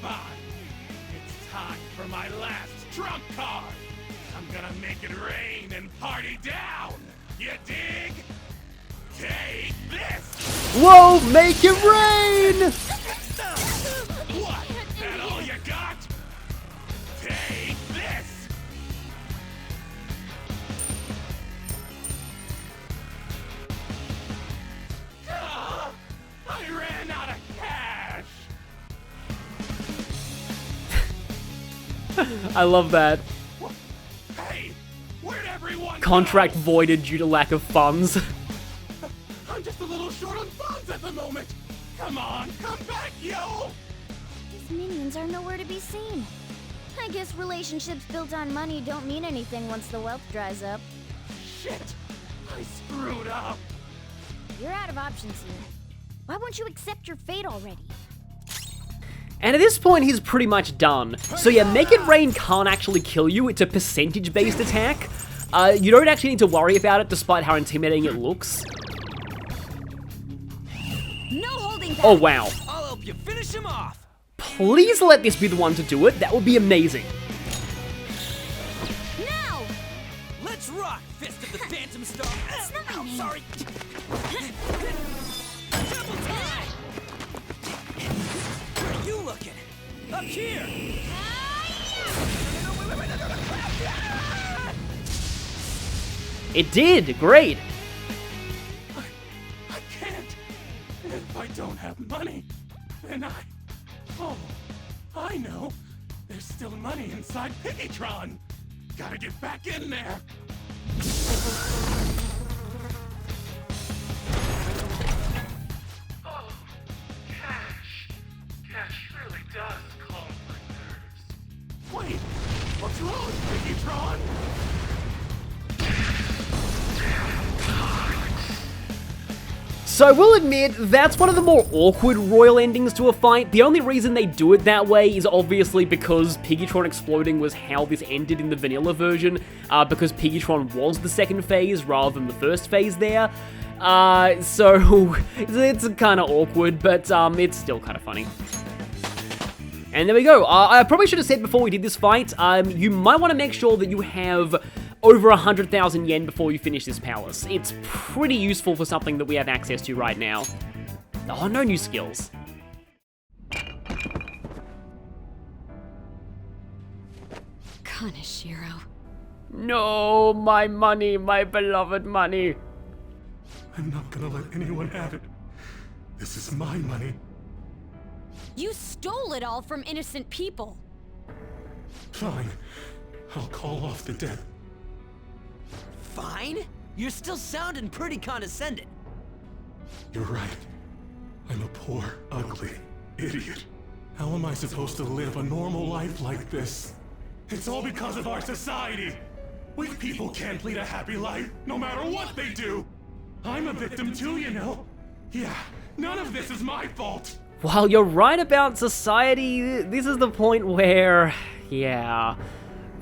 F: Fine. It's time for my last trump card. I'm gonna make it rain and party down. You dig? Take this!
A: Whoa, make it rain!
F: What? That all you got? Take this! I ran out of cash!
A: I love that.
F: Hey! Where'd everyone
A: Contract
F: go?
A: voided due to lack of funds.
F: I'm just a little short on funds at the moment. Come on, come back, yo!
G: These minions are nowhere to be seen. I guess relationships built on money don't mean anything once the wealth dries up.
F: Shit! I screwed up!
G: You're out of options here. Why won't you accept your fate already?
A: And at this point, he's pretty much done. So yeah, Make It Rain can't actually kill you. It's a percentage-based attack. You don't actually need to worry about it, despite how intimidating it looks.
K: No holding back.
A: Oh, wow.
D: I'll help you finish him off.
A: Please let this be the one to do it. That would be amazing.
G: Now!
D: Let's rock, Fist of the Phantom Star.
G: Ow,
D: sorry. Double time. Where are you looking? Up here.
A: It did. Great.
F: I can't. If I don't have money, then Oh, I know. There's still money inside Piggytron. Gotta get back in there. Oh, cash. Cash really does calm my nerves. Wait, what's wrong, Piggytron?
A: So I will admit, that's one of the more awkward royal endings to a fight. The only reason they do it that way is obviously because Piggytron exploding was how this ended in the vanilla version, because Piggytron was the second phase rather than the first phase there. So it's kind of awkward, but it's still kind of funny. And there we go. I probably should have said before we did this fight, you might want to make sure that you have over 100,000 yen before you finish this palace. It's pretty useful for something that we have access to right now. Oh, no new skills.
K: Kaneshiro.
A: No, my money, my beloved money.
F: I'm not gonna let anyone have it. This is my money.
K: You stole it all from innocent people.
F: Fine. I'll call off the debt.
D: Fine? You're still sounding pretty condescending.
F: You're right. I'm a poor, ugly idiot. How am I supposed to live a normal life like this? It's all because of our society. We people can't lead a happy life, no matter what they do. I'm a victim too, you know. Yeah, none of this is my fault.
A: While you're right about society, this is the point where, yeah.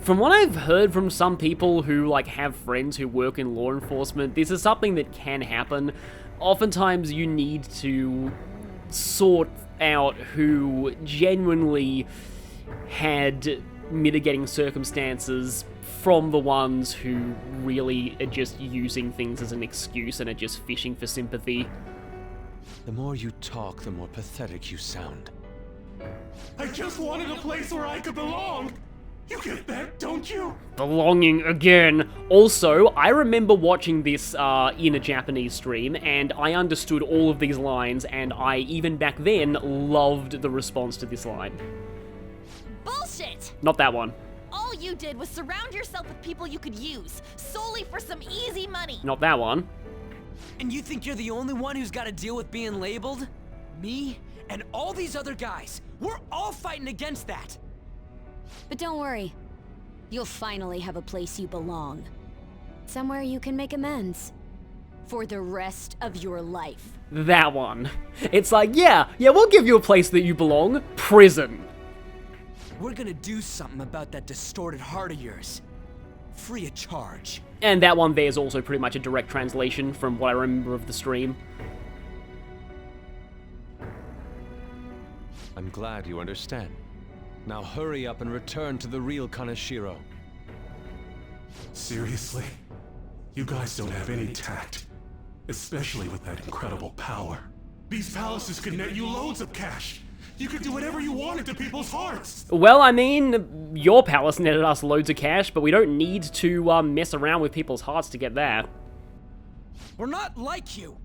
A: From what I've heard from some people who, like, have friends who work in law enforcement, this is something that can happen. Oftentimes you need to sort out who genuinely had mitigating circumstances from the ones who really are just using things as an excuse and are just fishing for sympathy.
B: The more you talk, the more pathetic you sound.
F: I just wanted a place where I could belong. You get that, don't you?
A: Belonging again. Also, I remember watching this in a Japanese stream, and I understood all of these lines, and I, even back then, loved the response to this line.
E: Bullshit!
A: Not that one.
E: All you did was surround yourself with people you could use, solely for some easy money.
A: Not that one.
D: And you think you're the only one who's got to deal with being labeled? Me and all these other guys, we're all fighting against that.
C: But don't worry. You'll finally have a place you belong. Somewhere you can make amends. For the rest of your life.
A: That one. It's like, yeah, we'll give you a place that you belong. Prison.
D: We're gonna do something about that distorted heart of yours. Free of charge.
A: And that one there is also pretty much a direct translation from what I remember of the stream.
B: I'm glad you understand. Now hurry up and return to the real Kaneshiro.
F: Seriously? You guys don't have any tact. Especially with that incredible power. These palaces could net you loads of cash. You could do whatever you wanted to people's hearts.
A: Well, I mean, your palace netted us loads of cash, but we don't need to mess around with people's hearts to get that.
D: We're not like you.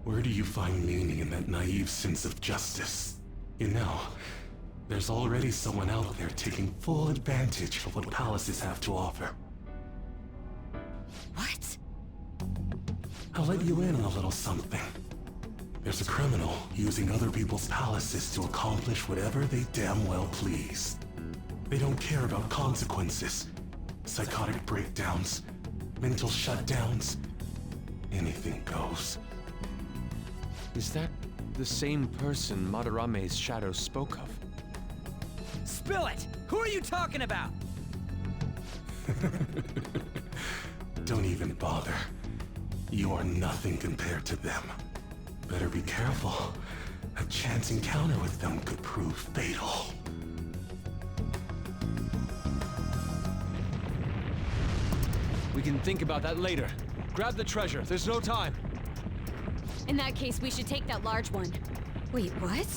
F: Where do you find meaning in that naive sense of justice? You know, there's already someone out there taking full advantage of what palaces have to offer.
D: What?
F: I'll let you in on a little something. There's a criminal using other people's palaces to accomplish whatever they damn well please. They don't care about consequences, psychotic breakdowns, mental shutdowns. Anything goes.
B: Is that the same person Madarame's shadow spoke of?
D: Spill it! Who are you talking about?
F: Don't even bother. You are nothing compared to them. Better be careful. A chance encounter with them could prove fatal.
B: We can think about that later. Grab the treasure. There's no time.
C: In that case, we should take that large one. Wait, what?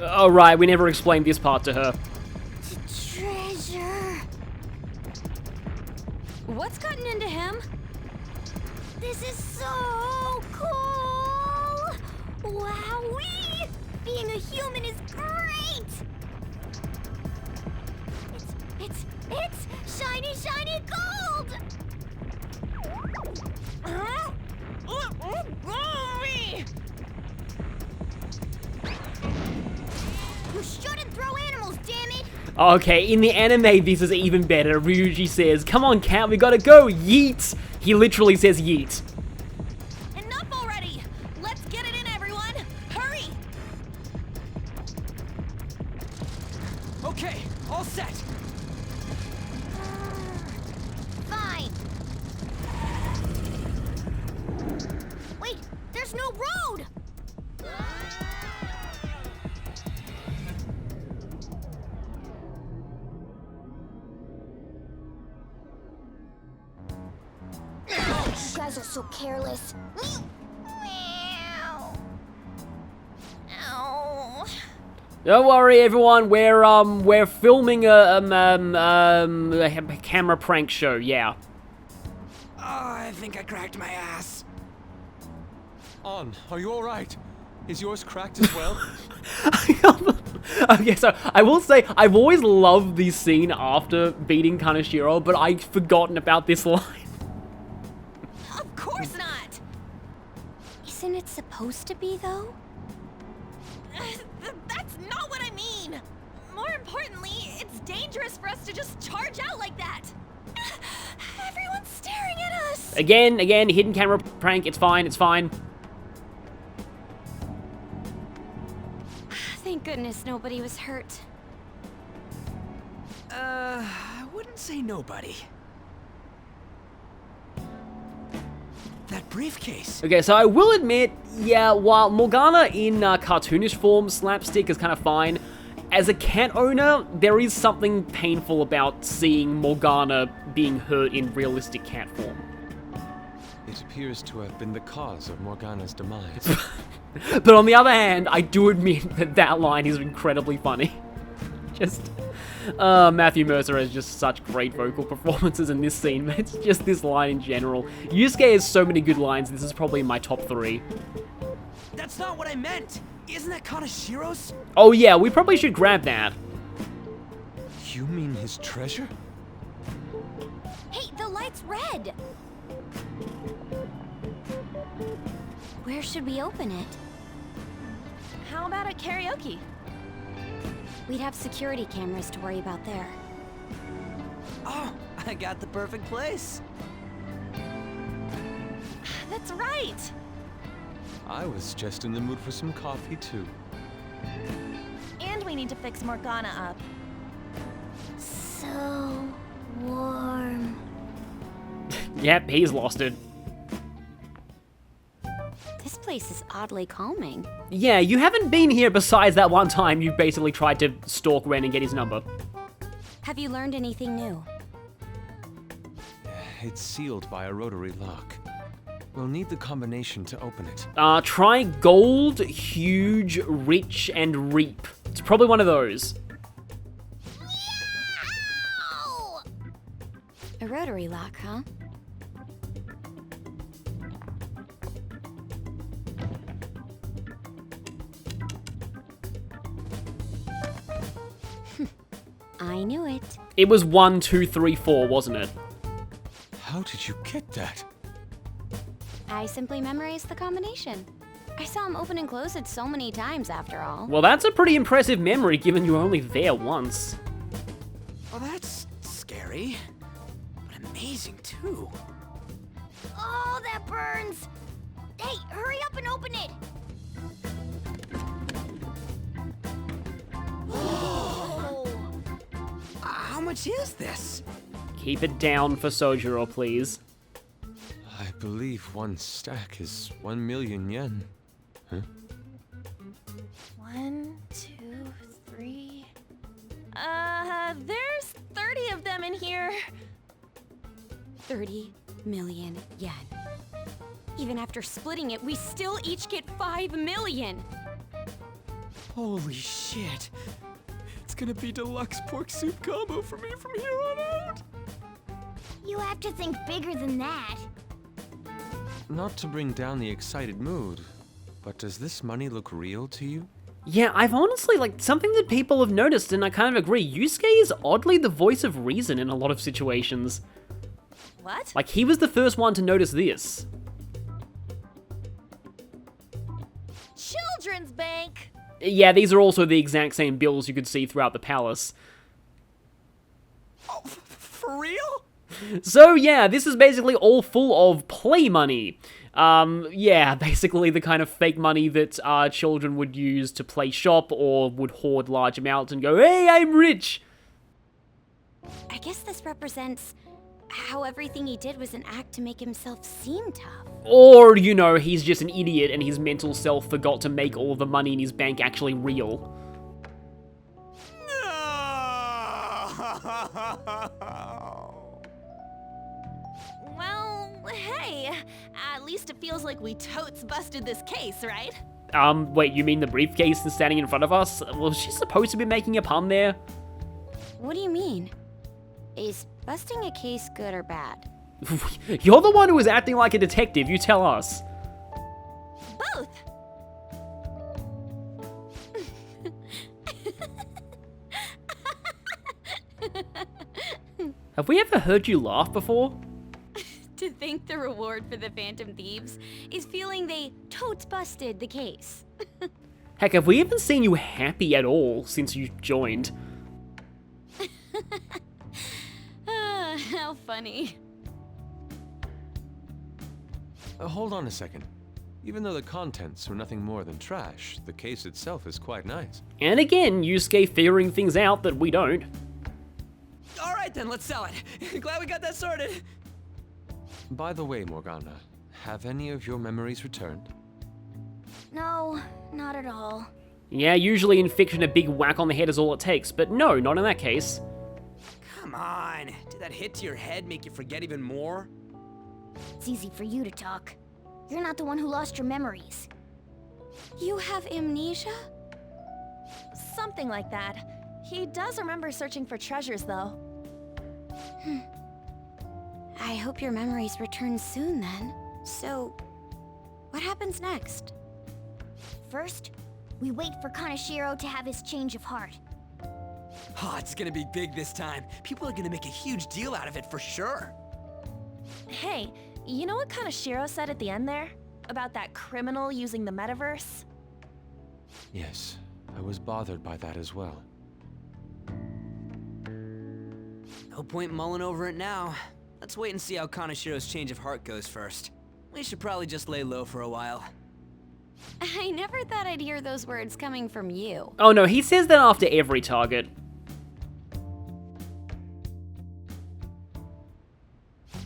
A: Oh, right, we never explained this part to her.
G: Treasure.
C: What's gotten into him?
G: This is so cool! Wowee! Being a human is great! It's shiny, shiny gold! You shouldn't throw animals, damn it!
A: Okay, in the anime, this is even better. Ryuji says, "Come on, cat, we gotta go, yeet!" He literally says yeet.
E: Enough already! Let's get it in, everyone! Hurry!
D: Okay, all set.
G: Fine. Wait, there's no road! You guys are so careless. Meow. Ow.
A: Don't worry, everyone. We're filming a camera prank show. Yeah.
D: Oh, I think I cracked my ass.
B: On, are you alright? Is yours cracked as well?
A: Okay, so I will say I've always loved this scene after beating Kaneshiro, but I'd forgotten about this line.
E: Of course not!
C: Isn't it supposed to be, though?
E: That's not what I mean! More importantly, it's dangerous for us to just charge out like that! Everyone's staring at us!
A: Again, hidden camera prank. It's fine, it's fine.
C: Thank goodness nobody was hurt.
D: I wouldn't say nobody. That briefcase.
A: Okay, so I will admit, yeah, while Morgana in cartoonish form, slapstick is kind of fine, as a cat owner, there is something painful about seeing Morgana being hurt in realistic cat form.
B: It appears to have been the cause of Morgana's demise.
A: But on the other hand, I do admit that that line is incredibly funny. Just, Matthew Mercer has just such great vocal performances in this scene, but it's just this line in general. Yusuke has so many good lines, this is probably in my top 3.
D: That's not what I meant. Isn't that Kanashiro's?
A: Oh yeah, we probably should grab that.
B: You mean his treasure?
C: Hey, the light's red! Where should we open it?
E: How about at karaoke?
C: We'd have security cameras to worry about there.
D: Oh, I got the perfect place.
E: That's right!
B: I was just in the mood for some coffee, too.
E: And we need to fix Morgana up.
G: So warm.
A: Yep, he's lost it.
C: This place is oddly calming.
A: Yeah, you haven't been here besides that one time you basically tried to stalk Ren and get his number.
C: Have you learned anything new?
B: It's sealed by a rotary lock. We'll need the combination to open it.
A: Try gold, huge, rich, and reap. It's probably one of those.
C: A rotary lock, huh? I knew it.
A: It was 1, 2, 3, 4, wasn't it?
B: How did you get that?
C: I simply memorized the combination. I saw him open and close it so many times after all.
A: Well, that's a pretty impressive memory given you were only there once.
D: Well, that's scary, but amazing too.
G: Oh, that burns! Hey, hurry up and open it!
D: How much is this?
A: Keep it down for Sojiro, please.
B: I believe one stack is 1 million yen. Huh?
E: 1, 2, 3. There's 30 of them in here.
C: 30 million yen. Even after splitting it, we still each get 5 million.
D: Holy shit. It's gonna be deluxe pork soup combo for me from here on out.
G: You have to think bigger than that.
B: Not to bring down the excited mood, but does this money look real to you?
A: Yeah, I've honestly, something that people have noticed, and I kind of agree, Yusuke is oddly the voice of reason in a lot of situations.
E: What?
A: Like, he was the first one to notice this.
E: Children's Bank!
A: Yeah, these are also the exact same bills you could see throughout the palace.
D: Oh, for real?
A: So yeah, this is basically all full of play money. Yeah, basically the kind of fake money that children would use to play shop or would hoard large amounts and go, hey, I'm rich!
C: I guess this represents how everything he did was an act to make himself seem tough.
A: Or, you know, he's just an idiot and his mental self forgot to make all the money in his bank actually real.
E: Well, hey, at least it feels like we totes busted this case, right?
A: Wait, you mean the briefcase is standing in front of us? Was she supposed to be making a pun there?
C: What do you mean? Is busting a case good or bad?
A: You're the one who was acting like a detective, you tell us.
E: Both!
A: Have we ever heard you laugh before?
C: to think the reward for the Phantom Thieves is feeling they totes busted the case.
A: Heck, have we even seen you happy at all since you joined?
C: How funny.
B: Hold on a second. Even though the contents are nothing more than trash, the case itself is quite nice.
A: And again, Yusuke figuring things out that we don't.
D: All right then, let's sell it. Glad we got that sorted.
B: By the way, Morgana, have any of your memories returned?
G: No, not at all.
A: Yeah, usually in fiction a big whack on the head is all it takes, but no, not in that case.
D: Come on. Did that hit to your head make you forget even more?
G: It's easy for you to talk. You're not the one who lost your memories.
C: You have amnesia?
E: Something like that. He does remember searching for treasures, though.
K: I hope your memories return soon then. So, what happens next?
G: First, we wait for Kaneshiro to have his change of heart.
D: Oh, it's gonna be big this time. People are gonna make a huge deal out of it for sure.
E: Hey, you know what Kaneshiro said at the end there? About that criminal using the metaverse?
B: Yes, I was bothered by that as well.
D: No point mulling over it now. Let's wait and see how Kaneshiro's change of heart goes first. We should probably just lay low for a while.
C: I never thought I'd hear those words coming from you.
A: Oh no, he says that after every target.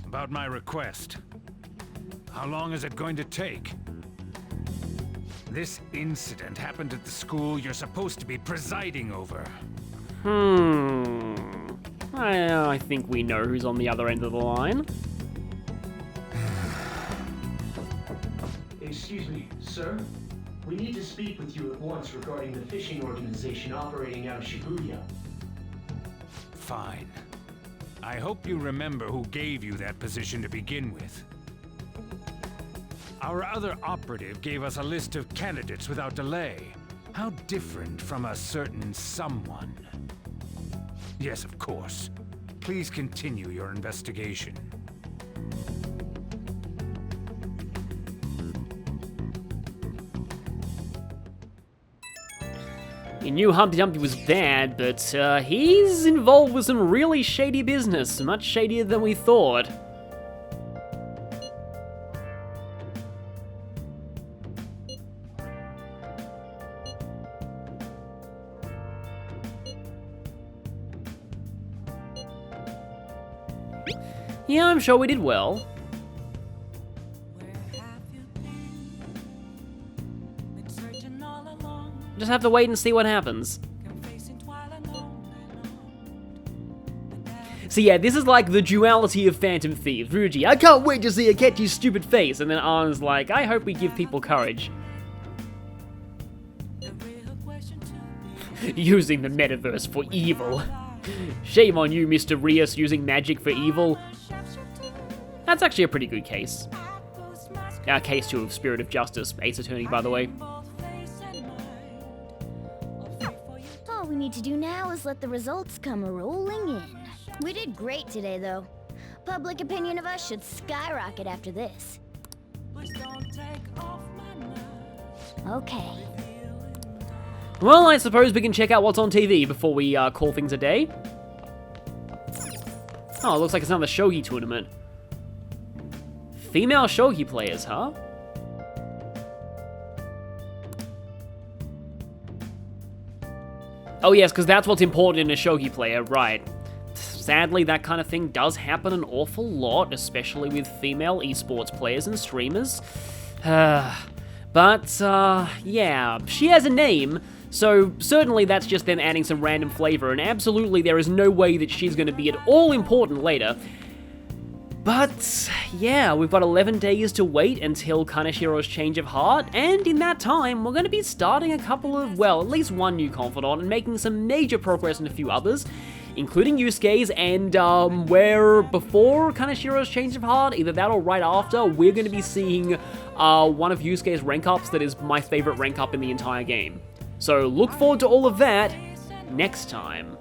F: About my request. How long is it going to take? This incident happened at the school you're supposed to be presiding over.
A: I think we know who's on the other end of the line.
L: Excuse me, sir? We need to speak with you at once regarding the fishing organization operating out of Shibuya.
F: Fine. I hope you remember who gave you that position to begin with. Our other operative gave us a list of candidates without delay. How different from a certain someone. Yes, of course. Please continue your investigation.
A: He knew Humpty Dumpty was bad, but he's involved with some really shady business, much shadier than we thought. Yeah, I'm sure we did well. Just have to wait and see what happens. So yeah, this is like the duality of Phantom Thieves. Ryuji, I can't wait to see Akechi's stupid face, and then Arn's like, I hope we give people courage. Using the metaverse for evil. Shame on you, Mr. Rios, using magic for evil. That's actually a pretty good case. Our case 2 of Spirit of Justice, Ace Attorney, by the way.
G: All we need to do now is let the results come rolling in. We did great today, though. Public opinion of us should skyrocket after this. Okay.
A: Well, I suppose we can check out what's on TV before we call things a day. Oh, it looks like it's another shogi tournament. Female shogi players, huh? Oh yes, because that's what's important in a shogi player, right. Sadly, that kind of thing does happen an awful lot, especially with female esports players and streamers. But, yeah, she has a name, so certainly that's just them adding some random flavor, and absolutely there is no way that she's going to be at all important later. But, yeah, we've got 11 days to wait until Kaneshiro's change of heart, and in that time, we're going to be starting a couple of, well, at least one new confidant, and making some major progress in a few others, including Yusuke's, and, where before Kaneshiro's change of heart, either that or right after, we're going to be seeing, one of Yusuke's rank ups that is my favorite rank up in the entire game. So, look forward to all of that next time.